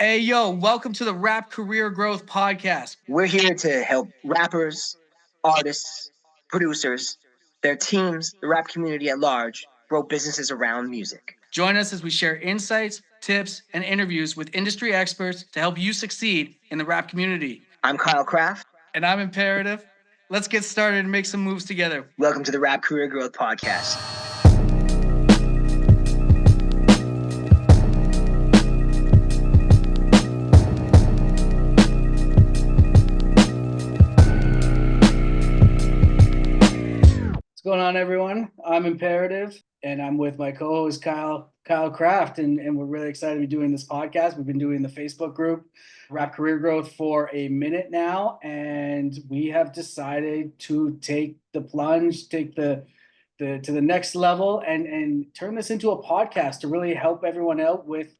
Hey, yo, welcome to the Rap Career Growth Podcast. We're here to help rappers, artists, producers, their teams, the rap community at large, grow businesses around music. Join us as we share insights, tips, and interviews with industry experts to help you succeed in the rap community. I'm Kyle Kraft. And I'm Imperative. Let's get started and make some moves together. Welcome to the Rap Career Growth Podcast. What's going on, everyone? I'm Imperative, and I'm with my co-host Kyle Kraft, and we're really excited to be doing this podcast. We've been doing the Facebook group Rap Career Growth for a minute now, and we have decided to take the plunge, take the to the next level, and turn this into a podcast to really help everyone out with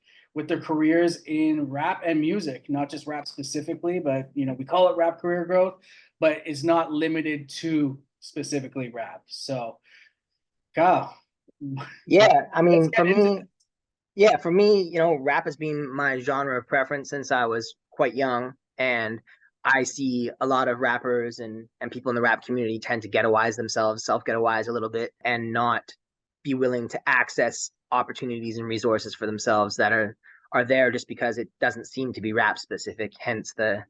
their careers in rap and music, not just rap specifically, but we call it Rap Career Growth, but it's not limited to specifically rap. So, Kyle. Yeah, I mean, for me, rap has been my genre of preference since I was quite young, and I see a lot of rappers and people in the rap community tend to ghettoize themselves, self-ghettoize a little bit, and not be willing to access opportunities and resources for themselves that are there just because it doesn't seem to be rap specific. Hence the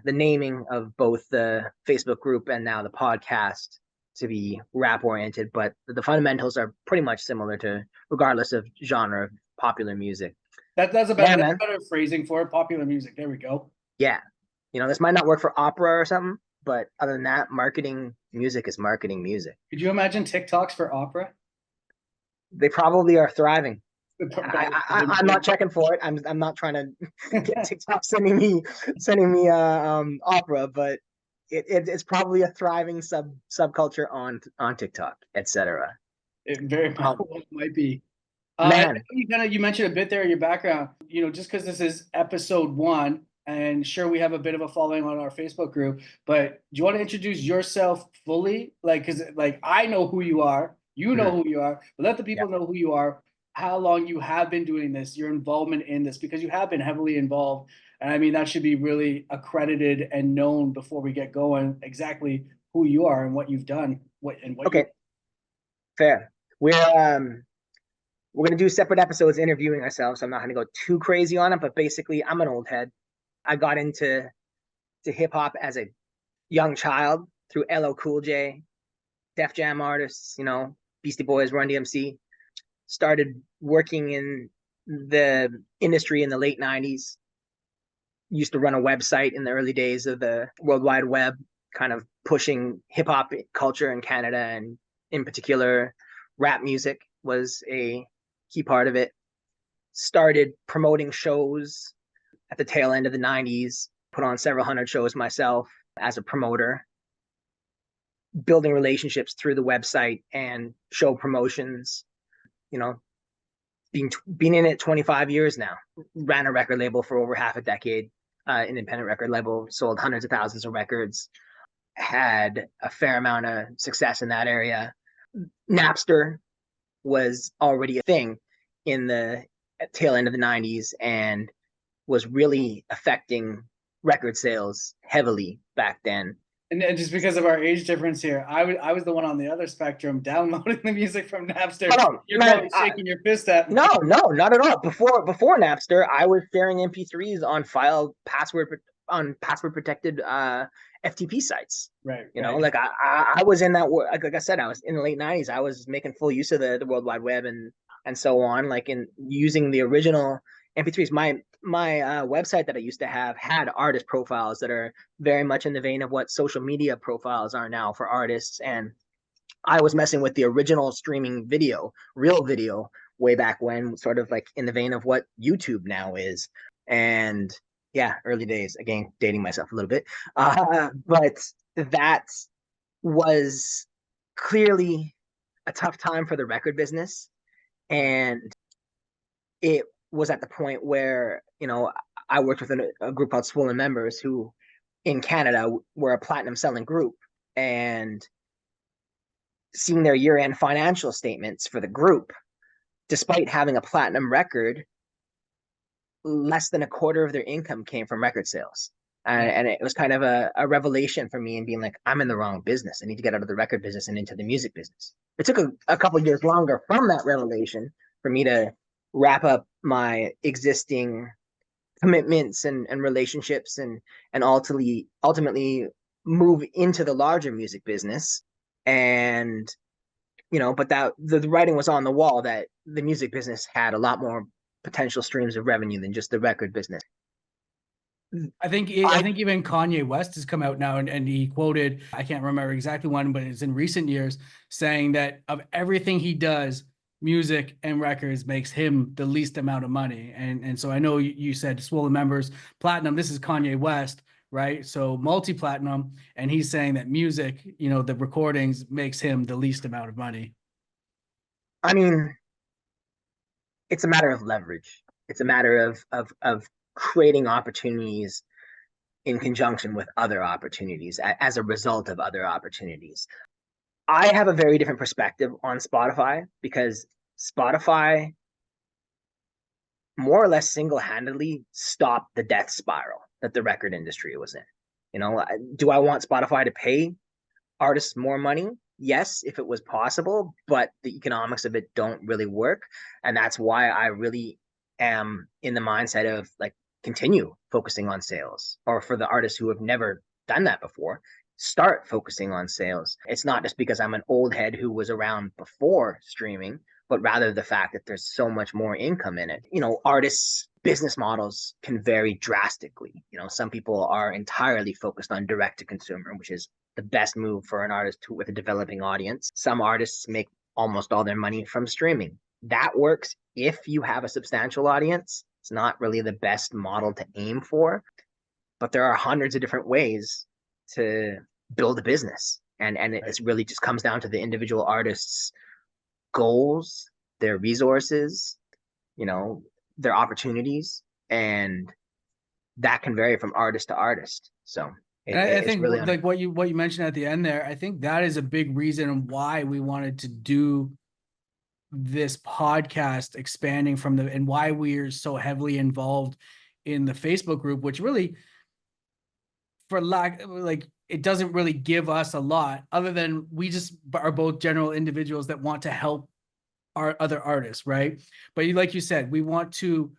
naming of both the Facebook group and now the podcast to be rap oriented, but the fundamentals are pretty much similar to regardless of genre of popular music. That's a better phrasing for it. Popular music. There we go. Yeah. This might not work for opera or something, but other than that, marketing music is marketing music. Could you imagine TikToks for opera? They probably are thriving. I'm not checking for it. I'm not trying to get TikTok sending me opera, but it's probably a thriving subculture on TikTok, etc. It very might be. Man, you mentioned a bit there in your background. Just because this is episode 1, and sure, we have a bit of a following on our Facebook group, but do you want to introduce yourself fully? Because I know who you are, you know who you are, but let the people know who you are, how long you have been doing this, your involvement in this, because you have been heavily involved. And I mean, that should be really accredited and known before we get going, exactly who you are and what you've done. Okay. Fair. We're going to do separate episodes interviewing ourselves. So I'm not going to go too crazy on it, but basically I'm an old head. I got into hip hop as a young child through LL Cool J, Def Jam artists, Beastie Boys, Run DMC. Started working in the industry in the late 90s. Used to run a website in the early days of the World Wide Web, kind of pushing hip hop culture in Canada, and in particular, rap music was a key part of it. Started promoting shows at the tail end of the 90s, put on several hundred shows myself as a promoter, building relationships through the website and show promotions. Being in it 25 years now, ran a record label for over half a decade, independent record label, sold hundreds of thousands of records, had a fair amount of success in that area. Napster was already a thing in the tail end of the 90s and was really affecting record sales heavily back then. And just because of our age difference here, I was the one on the other spectrum downloading the music from Napster. You're probably shaking your fist at me. No, not at all. Before Napster, I was sharing MP3s on password protected FTP sites. Right. I was in that. Like I said, I was in the late 90s. I was making full use of the World Wide Web and so on. Like in using the original MP3s. My website that I used to have had artist profiles that are very much in the vein of what social media profiles are now for artists. And I was messing with the original streaming video, real video, way back when, sort of like in the vein of what YouTube now is. And yeah, early days, again, dating myself a little bit. But that was clearly a tough time for the record business. And it was at the point where, I worked with a group called Swollen Members, who in Canada were a platinum selling group, and seeing their year-end financial statements for the group, despite having a platinum record, less than a quarter of their income came from record sales. Yeah. And it was kind of a revelation for me, and being like, I'm in the wrong business. I need to get out of the record business and into the music business. It took a couple of years longer from that revelation for me to wrap up my existing commitments and relationships, and ultimately move into the larger music business. And but that the writing was on the wall that the music business had a lot more potential streams of revenue than just the record business. I think even Kanye West has come out now and he quoted, I can't remember exactly when, but it's in recent years, saying that of everything he does, music and records makes him the least amount of money. And so I know you said Swollen Members platinum. This is Kanye West, right? So multi-platinum, and he's saying that music, the recordings, makes him the least amount of money. I mean, it's a matter of leverage. It's a matter of creating opportunities in conjunction with other opportunities as a result of other opportunities. I have a very different perspective on Spotify, because Spotify more or less single-handedly stopped the death spiral that the record industry was in. Do I want Spotify to pay artists more money? Yes, if it was possible, but the economics of it don't really work. And that's why I really am in the mindset of like, continue focusing on sales, or for the artists who have never done that before, start focusing on sales. It's not just because I'm an old head who was around before streaming, but rather the fact that there's so much more income in it. Artists' business models can vary drastically. Some people are entirely focused on direct to consumer, which is the best move for an artist with a developing audience. Some artists make almost all their money from streaming. That works if you have a substantial audience. It's not really the best model to aim for, but there are hundreds of different ways to build a business. And it really just comes down to the individual artist's goals, their resources, their opportunities, and that can vary from artist to artist. So I think really like what you mentioned at the end there, I think that is a big reason why we wanted to do this podcast, expanding from and why we're so heavily involved in the Facebook group, which really, for lack, like, it doesn't really give us a lot other than we just are both general individuals that want to help our other artists, right? But like you said, we want to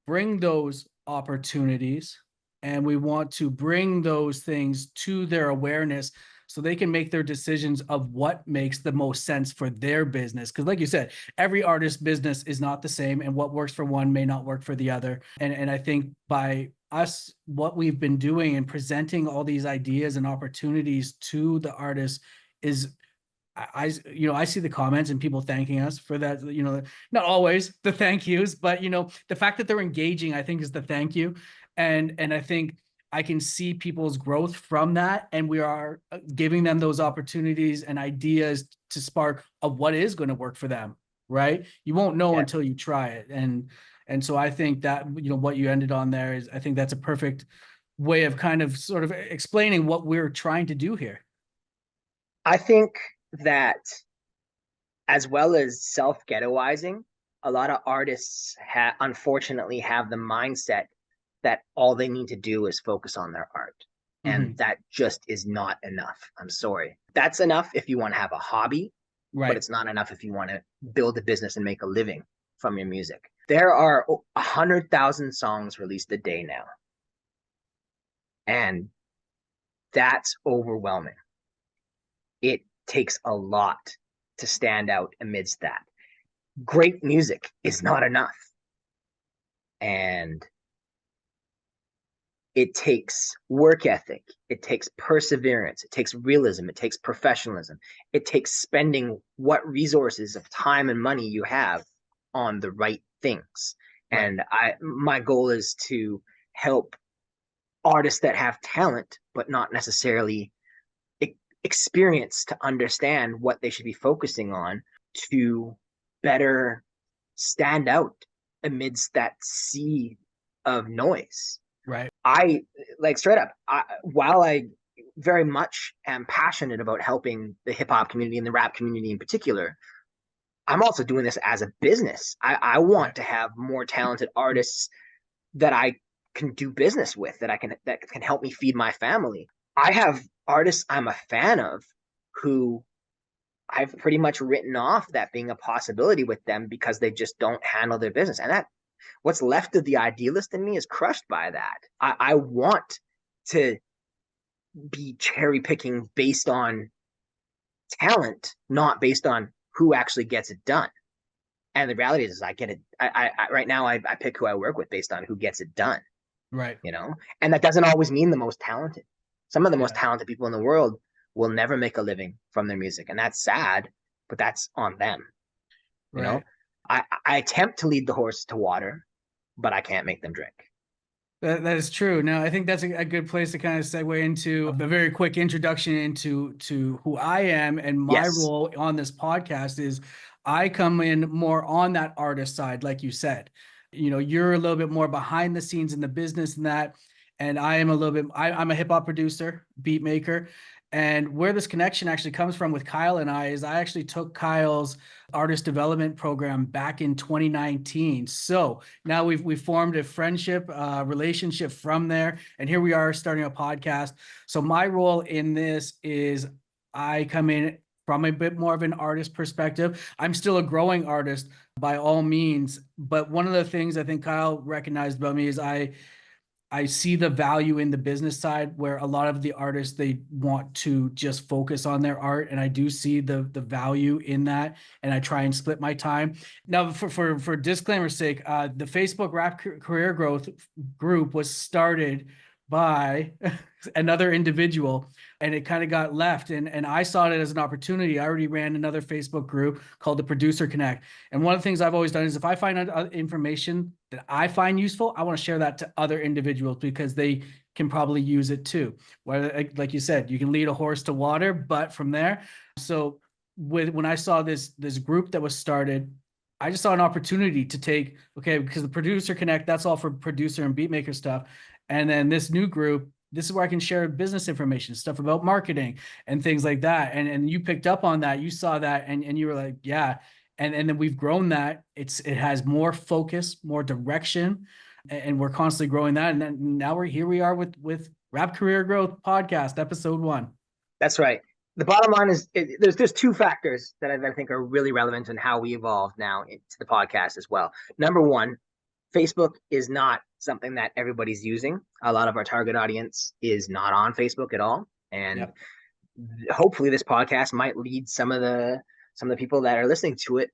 bring those opportunities and we want to bring those things to their awareness so they can make their decisions of what makes the most sense for their business. Because like you said, every artist's business is not the same, and what works for one may not work for the other. And I think by us, what we've been doing and presenting all these ideas and opportunities to the artists is, I see the comments and people thanking us for that. Not always the thank yous, but the fact that they're engaging, I think, is the thank you. And I think I can see people's growth from that, and we are giving them those opportunities and ideas to spark of what is going to work for them. Right? You won't know until you try it, and so I think that what you ended on there is, I think that's a perfect way of kind of sort of explaining what we're trying to do here. I think that, as well as self-ghettoizing, a lot of artists unfortunately have the mindset that all they need to do is focus on their art. And that just is not enough. I'm sorry. That's enough if you want to have a hobby, right? But it's not enough if you want to build a business and make a living from your music. There are 100,000 songs released a day now. And that's overwhelming. It takes a lot to stand out amidst that. Great music is not enough. And it takes work ethic, it takes perseverance, it takes realism, it takes professionalism, it takes spending what resources of time and money you have on the right things. Right. And my goal is to help artists that have talent, but not necessarily experience, to understand what they should be focusing on to better stand out amidst that sea of noise. Right. I like, straight up, while I very much am passionate about helping the hip hop community and the rap community in particular, I'm also doing this as a business. I want to have more talented artists that I can do business with, that can help me feed my family. I have artists I'm a fan of who I've pretty much written off that being a possibility with them because they just don't handle their business. And that what's left of the idealist in me is crushed by that. I want to be cherry picking based on talent, not based on who actually gets it done. And the reality is I get it. Right now I pick who I work with based on who gets it done, Right. and that doesn't always mean the most talented. Some of the most Yeah. talented people in the world will never make a living from their music. And that's sad, but that's on them. You know, Right. I attempt to lead the horse to water, but I can't make them drink. That is true. Now, I think that's a good place to kind of segue into a very quick introduction into who I am, and my Yes. role on this podcast is I come in more on that artist side, like you said. You're a little bit more behind the scenes in the business and that, and I am a little bit. I'm a hip hop producer, beat maker, and where this connection actually comes from with Kyle and I is I actually took Kyle's artist development program back in 2019. So now we've formed a friendship relationship from there, and here we are starting a podcast. So my role in this is I come in from a bit more of an artist perspective. I'm still a growing artist by all means, but one of the things I think Kyle recognized about me is I see the value in the business side where a lot of the artists, they want to just focus on their art. And I do see the value in that. And I try and split my time. Now, for disclaimer's sake, the Facebook Rap Career Growth group was started by another individual, and it kind of got left. And I saw it as an opportunity. I already ran another Facebook group called the Producer Connect. And one of the things I've always done is if I find information that I find useful, I want to share that to other individuals because they can probably use it too. Whether, like you said, you can lead a horse to water, but from there. So when I saw this group that was started, I just saw an opportunity to take, okay, because the Producer Connect, that's all for producer and beatmaker stuff. And then this new group, this is where I can share business information, stuff about marketing and things like that. And you picked up on that, you saw that, and you were like, yeah. And then we've grown that. It has more focus, more direction, and we're constantly growing that. And then now we are with Rap Career Growth Podcast, episode 1. That's right. The bottom line is there's two factors that I think are really relevant in how we evolve now into the podcast as well. Number one, Facebook is not something that everybody's using. A lot of our target audience is not on Facebook at all. And Yep. hopefully this podcast might lead some of the people that are listening to it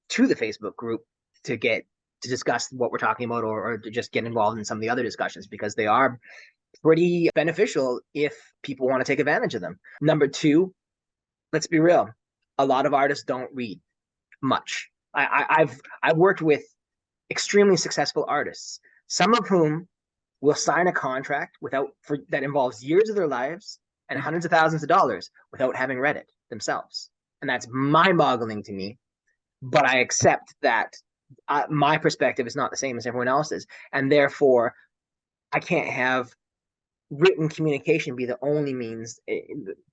to the Facebook group to discuss what we're talking about, or to just get involved in some of the other discussions, because they are pretty beneficial if people want to take advantage of them. Number two, let's be real. A lot of artists don't read much. I've worked with extremely successful artists, some of whom will sign a contract that involves years of their lives and hundreds of thousands of dollars without having read it themselves. And that's mind-boggling to me. But I accept that my perspective is not the same as everyone else's. And therefore, I can't have written communication be the only means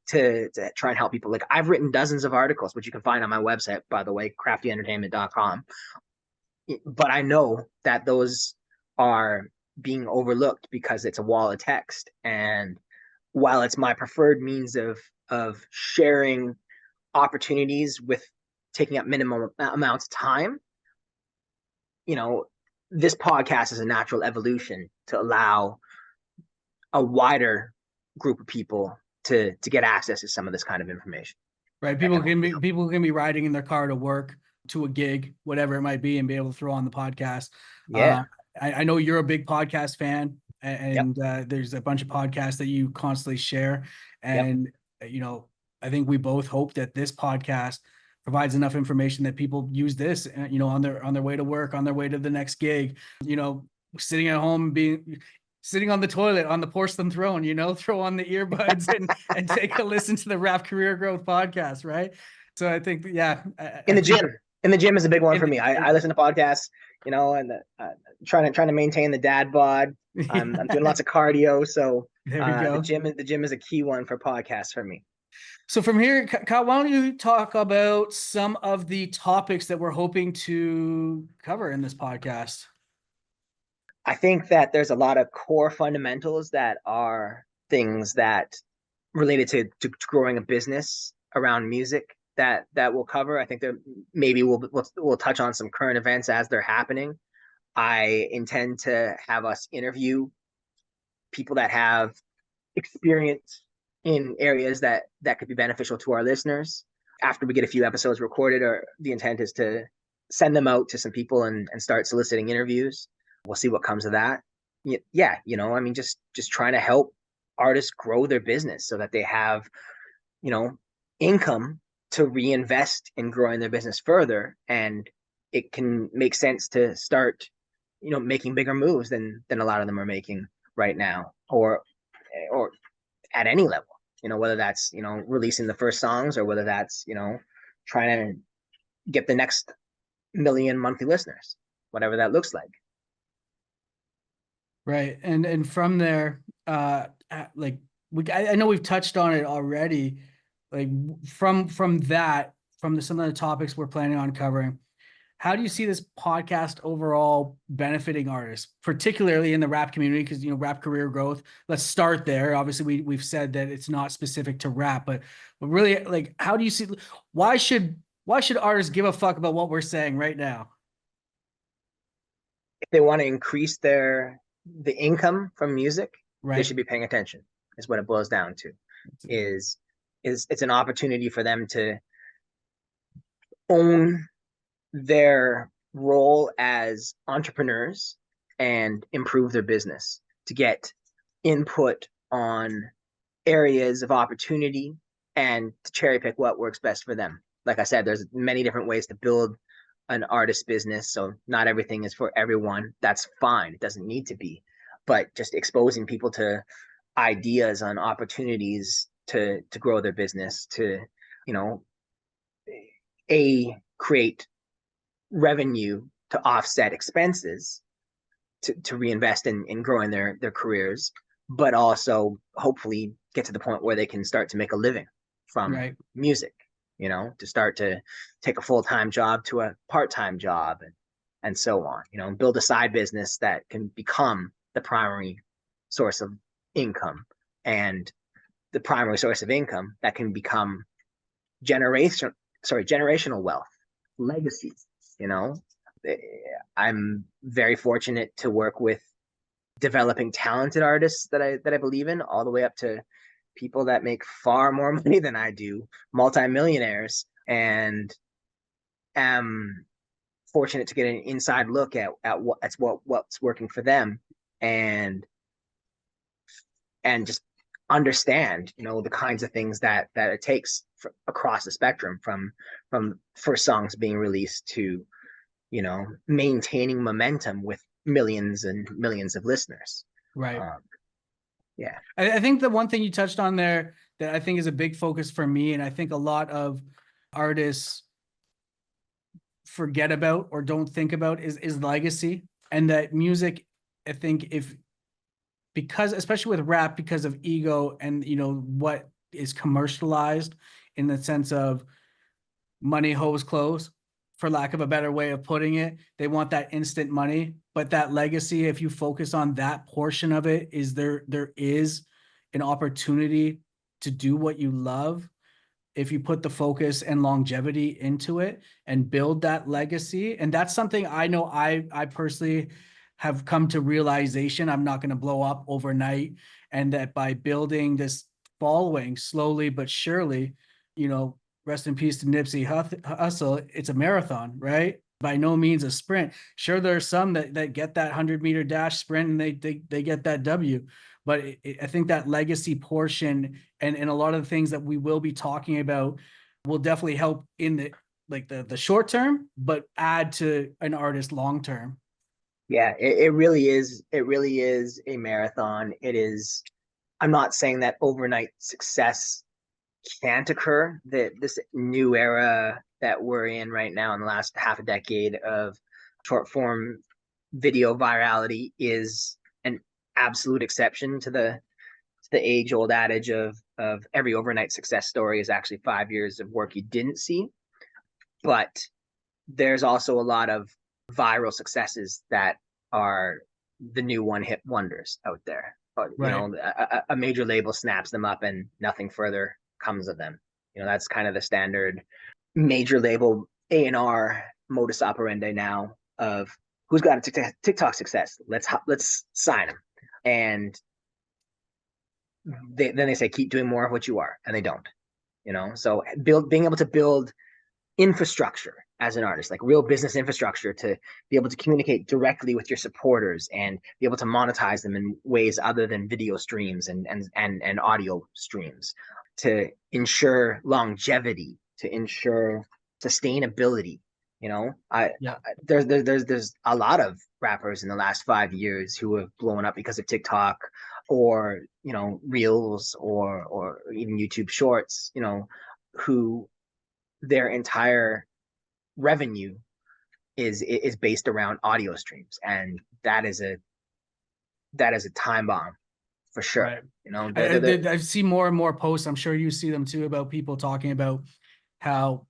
to try and help people. Like, I've written dozens of articles, which you can find on my website, by the way, CraftyEntertainment.com. But I know that those are being overlooked because it's a wall of text. And while it's my preferred means of sharing opportunities with taking up minimum amounts of time, this podcast is a natural evolution to allow a wider group of people to get access to some of this kind of information. Right. People can be riding in their car to work, to a gig, whatever it might be, and be able to throw on the podcast. Yeah. I know you're a big podcast fan, Yep. and there's a bunch of podcasts that you constantly share. Yep. And I think we both hope that this podcast provides enough information that people use this, on their way to work, on their way to the next gig, sitting at home, sitting on the toilet, on the porcelain throne, throw on the earbuds and take a listen to the Rap Career Growth Podcast, right? So I think, yeah. In the gym is a big one for me. I listen to podcasts, and trying to maintain the dad bod. I'm doing lots of cardio, so there we go. The gym is a key one for podcasts for me. So from here, Kyle, why don't you talk about some of the topics that we're hoping to cover in this podcast? I think that there's a lot of core fundamentals that are things that related to growing a business around music that we'll cover. I think that maybe we'll touch on some current events as they're happening. I intend to have us interview people that have experience in areas that could be beneficial to our listeners. After we get a few episodes recorded, or the intent is to send them out to some people and start soliciting interviews. We'll see what comes of that. Yeah, I mean, just trying to help artists grow their business so that they have, you know, income to reinvest in growing their business further, and it can make sense to start, making bigger moves than a lot of them are making right now, or at any level, whether that's, releasing the first songs, or whether that's, trying to get the next million monthly listeners, whatever that looks like. Right. And from there, like I know we've touched on it already, like from that, some of the topics we're planning on covering. How do you see this podcast overall benefiting artists, particularly in the rap community? Because, rap career growth, let's start there. Obviously we've said that it's not specific to rap, but really, like, how do you see, why should artists give a fuck about what we're saying right now? If they want to increase the income from music, they Right. should be paying attention, is what it boils down to. Is it's an opportunity for them to own their role as entrepreneurs and improve their business, to get input on areas of opportunity and to cherry pick what works best for them. Like I said, there's many different ways to build an artist business, so not everything is for everyone. That's fine. It doesn't need to be. But just exposing people to ideas on opportunities to grow their business, to, you know, create revenue to offset expenses, to reinvest in growing their careers, but also hopefully get to the point where they can start to make a living from Right. music, to start to take a full-time job to a part-time job, and so on, build a side business that can become the primary source of income, and the primary source of income that can become generational wealth, legacies. I'm very fortunate to work with developing talented artists that I believe in, all the way up to people that make far more money than I do, multimillionaires, and am fortunate to get an inside look at what's working for them, and just understand, the kinds of things that it takes across the spectrum, from first songs being released to, maintaining momentum with millions and millions of listeners. Right. Yeah. I think the one thing you touched on there that I think is a big focus for me, and I think a lot of artists forget about or don't think about, is legacy. And that music, I think, because especially with rap, because of ego and what is commercialized, in the sense of money hose clothes, for lack of a better way of putting it. They want that instant money, but that legacy, if you focus on that portion of it, there is an opportunity to do what you love if you put the focus and longevity into it and build that legacy. And that's something I know I personally have come to realization. I'm not going to blow up overnight, and that by building this following slowly but surely, rest in peace to Nipsey Hussle, it's a marathon, right? By no means a sprint. Sure, there are some that get that 100-meter dash sprint and they get that W. But I think that legacy portion, and a lot of the things that we will be talking about, will definitely help in the short term, but add to an artist long term. Yeah, it really is. It really is a marathon. It is. I'm not saying that overnight success can't occur. That this new era that we're in right now, in the last half a decade of short form video virality, is an absolute exception to the age old adage of every overnight success story is actually 5 years of work you didn't see. But there's also a lot of viral successes that are the new one hit wonders out there. But, Right. a major label snaps them up and nothing further comes of them. That's kind of the standard major label A&R modus operandi now of who's got a TikTok success. Let's sign them. And then they say, keep doing more of what you are. And they don't, so being able to build infrastructure as an artist, like real business infrastructure, to be able to communicate directly with your supporters and be able to monetize them in ways other than video streams and audio streams, to ensure longevity, to ensure sustainability. Yeah. There's a lot of rappers in the last 5 years who have blown up because of TikTok, or reels, or even YouTube shorts, who their entire revenue is based around audio streams, and that is a time bomb for sure. Right. They're I see more and more posts. I'm sure you see them too, about people talking about how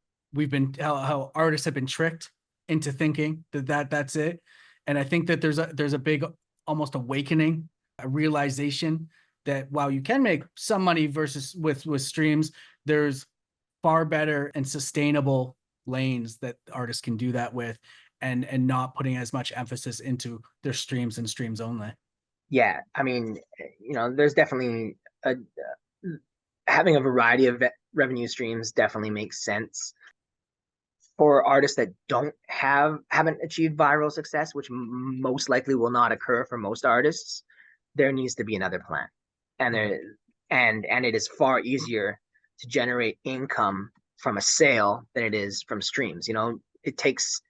how artists have been tricked into thinking that's it. And I think that there's a big, almost awakening, a realization that while you can make some money versus with streams, there's far better and sustainable lanes that artists can do that with, and not putting as much emphasis into their streams and streams only. Yeah, I mean, there's definitely having a variety of revenue streams definitely makes sense for artists that haven't achieved viral success, which most likely will not occur for most artists. There needs to be another plan, and it is far easier to generate income from a sale than it is from streams. It takes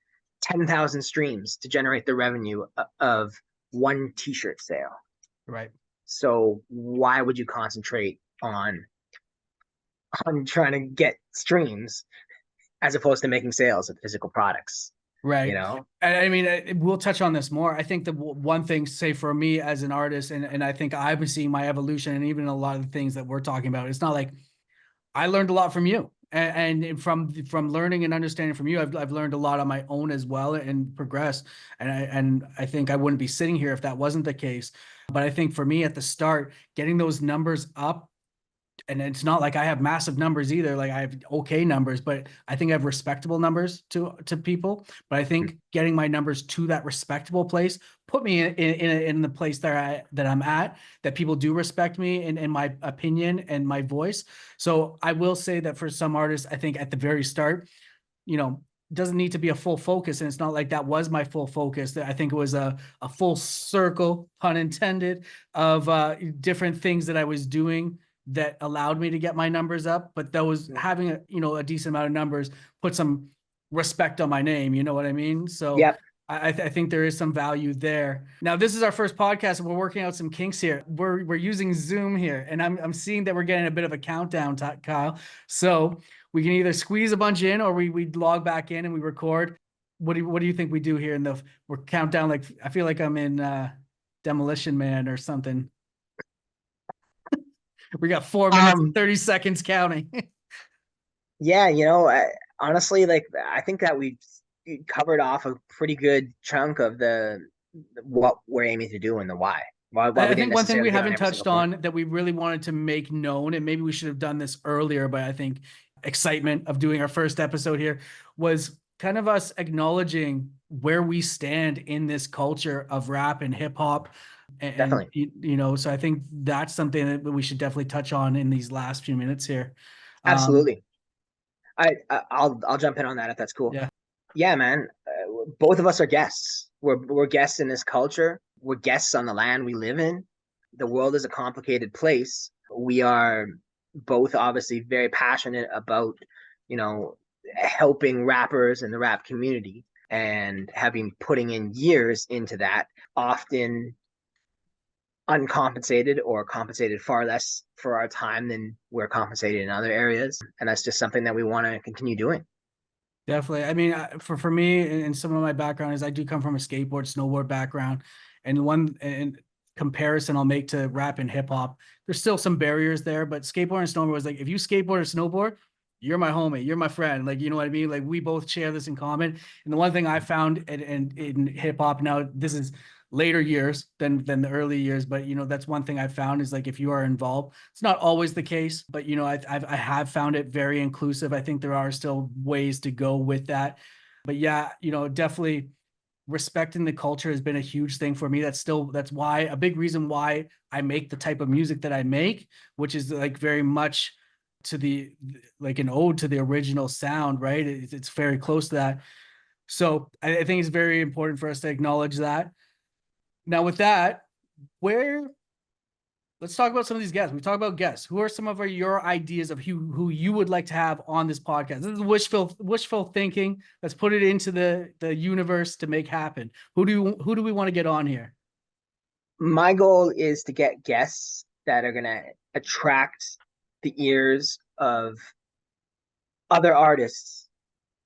10,000 streams to generate the revenue of one t-shirt sale. Right. So why would you concentrate on trying to get streams as opposed to making sales of physical products? Right. I mean, we'll touch on this more. I think the one thing, say for me as an artist, and I think I've been seeing my evolution, and even a lot of the things that we're talking about, it's not like I learned a lot from you, and from learning and understanding from you, I've learned a lot on my own as well, and progressed. And I think I wouldn't be sitting here if that wasn't the case. But I think for me at the start, getting those numbers up, and it's not like I have massive numbers either. Like I have okay numbers, but I think I have respectable numbers to people. But I think getting my numbers to that respectable place put me in the place that I'm at, that people do respect me and my opinion and my voice. So I will say that for some artists, I think at the very start, doesn't need to be a full focus. And it's not like that was my full focus. I think it was a full circle, pun intended, of different things that I was doing that allowed me to get my numbers up. But those, having a decent amount of numbers, put some respect on my name. You know what I mean? So Yep. I think there is some value there. Now, this is our first podcast, and we're working out some kinks here. We're using Zoom here, and I'm seeing that we're getting a bit of a countdown, Kyle. So we can either squeeze a bunch in, or we log back in and we record. What do you think we do here? We're countdown, like I feel like I'm in Demolition Man or something. We got 4 minutes and 30 seconds counting. Yeah, honestly, like I think that we covered off a pretty good chunk of what we're aiming to do and the why. I think one thing we haven't touched on that we really wanted to make known, and maybe we should have done this earlier, but I think excitement of doing our first episode here was kind of us acknowledging where we stand in this culture of rap and hip hop. And definitely, so I think that's something that we should definitely touch on in these last few minutes here. Absolutely. I'll jump in on that if that's cool. Yeah, man. Both of us are guests. We're guests in this culture. We're guests on the land we live in. The world is a complicated place. We are both obviously very passionate about, helping rappers and the rap community, and having putting in years into that, often uncompensated or compensated far less for our time than we're compensated in other areas. And that's just something that we want to continue doing. Definitely. I mean, for me, and some of my background is I do come from a skateboard, snowboard background, and one and comparison I'll make to rap and hip hop, there's still some barriers there, but skateboard and snowboard was like, if you skateboard or snowboard, you're my homie, you're my friend. Like, you know what I mean? Like, we both share this in common. And the one thing I found in hip hop now, this is later years than the early years. But, you know, that's one thing I've found is like, if you are involved, it's not always the case, but, you know, I have found it very inclusive. I think there are still ways to go with that. But yeah, you know, definitely respecting the culture has been a huge thing for me. That's why a big reason why I make the type of music that I make, which is like very much to the, like an ode to the original sound, right? It's very close to that. So I think it's very important for us to acknowledge that. Now with that, let's talk about some of these guests. We talk about guests. Who are some of your ideas of who you would like to have on this podcast? This is wishful thinking. Let's put it into the universe to make happen. Who do we want to get on here? My goal is to get guests that are going to attract the ears of other artists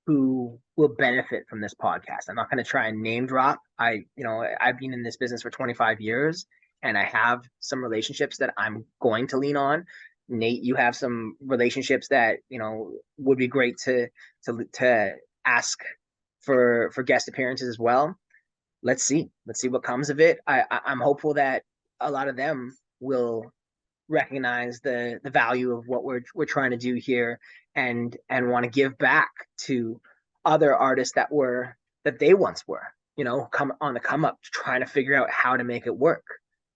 who will benefit from this podcast. I'm not going to try and name drop. I've been in this business for 25 years and I have some relationships that I'm going to lean on. Nate, you have some relationships that, you know, would be great to ask for guest appearances as well. Let's see what comes of it. I'm hopeful that a lot of them will recognize the value of what we're trying to do here and want to give back to other artists that they once were, you know, come up trying to figure out how to make it work,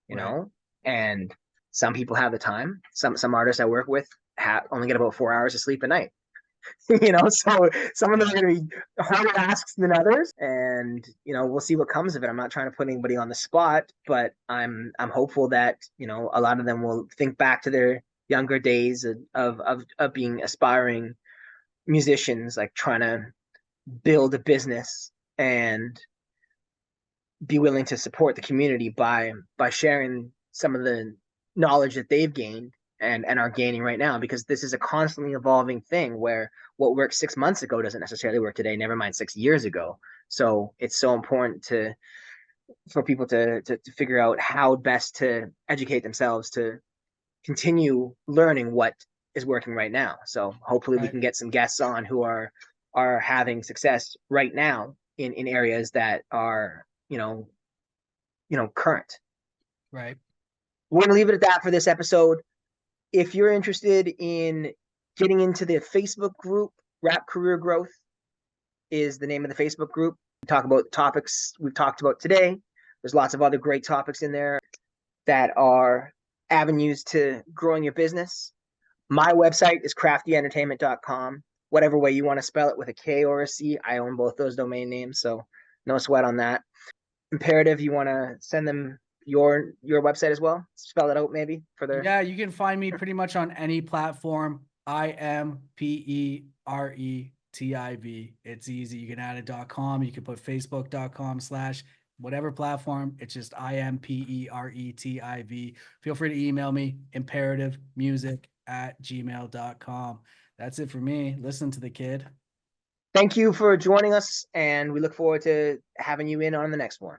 you Right. know. And some people have the time. Some artists I work with only get about 4 hours of sleep a night. You know, so some of them are going to be harder asks than others, and you know, we'll see what comes of it. I'm not trying to put anybody on the spot, but I'm hopeful that, you know, a lot of them will think back to their younger days of being aspiring musicians, like trying to build a business and be willing to support the community by sharing some of the knowledge that they've gained and are gaining right now, because this is a constantly evolving thing where what worked 6 months ago doesn't necessarily work today, never mind 6 years ago. So it's so important for people to figure out how best to educate themselves to continue learning what is working right now. So hopefully we can get some guests on who are having success right now in areas that are, you know, current. Right. We're going to leave it at that for this episode. If you're interested in getting into the Facebook group, Rap Career Growth is the name of the Facebook group. We talk about topics we've talked about today. There's lots of other great topics in there that are avenues to growing your business. My website is kraftyentertainment.com. Whatever way you want to spell it, with a K or a C. I own both those domain names, so no sweat on that. Imperative, you want to send them your website as well? Spell it out maybe for their... Yeah, you can find me pretty much on any platform. IMPERETIV. It's easy. You can add a .com. You can put facebook.com/ whatever platform. It's just IMPERETIV. Feel free to email me, imperativemusic@gmail.com. That's it for me. Listen to the kid. Thank you for joining us, and we look forward to having you in on the next one.